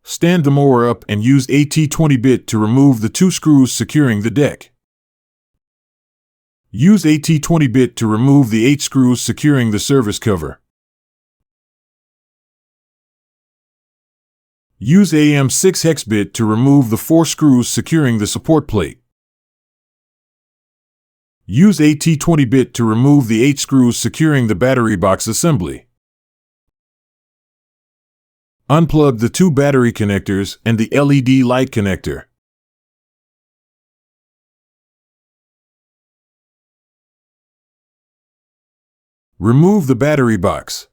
Stand the mower up and use a T20 bit to remove the 2 screws securing the deck. Use a T20 bit to remove the 8 screws securing the service cover. Use AM6 hex bit to remove the 4 screws securing the support plate. Use a T20 bit to remove the 8 screws securing the battery box assembly. Unplug the 2 battery connectors and the LED light connector. Remove the battery box.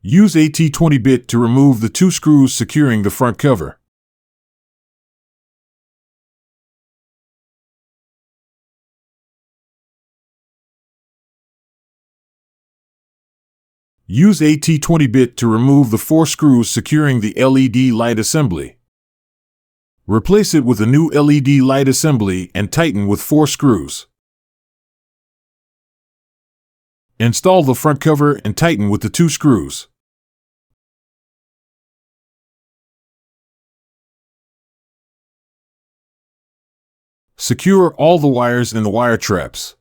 Use a T20 bit to remove the 2 screws securing the front cover. Use a T20 bit to remove the 4 screws securing the LED light assembly. Replace it with a new LED light assembly and tighten with 4 screws. Install the front cover and tighten with the 2 screws. Secure all the wires in the wire traps.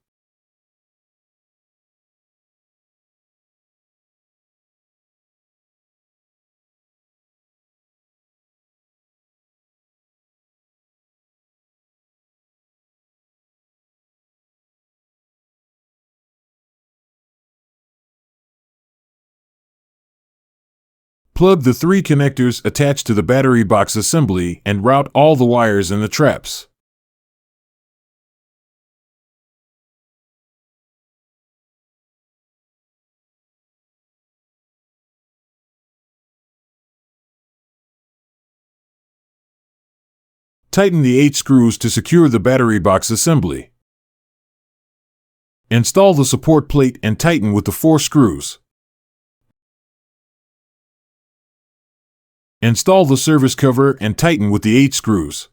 Plug the 3 connectors attached to the battery box assembly and route all the wires in the traps. Tighten the 8 screws to secure the battery box assembly. Install the support plate and tighten with the 4 screws. Install the service cover and tighten with the 8 screws.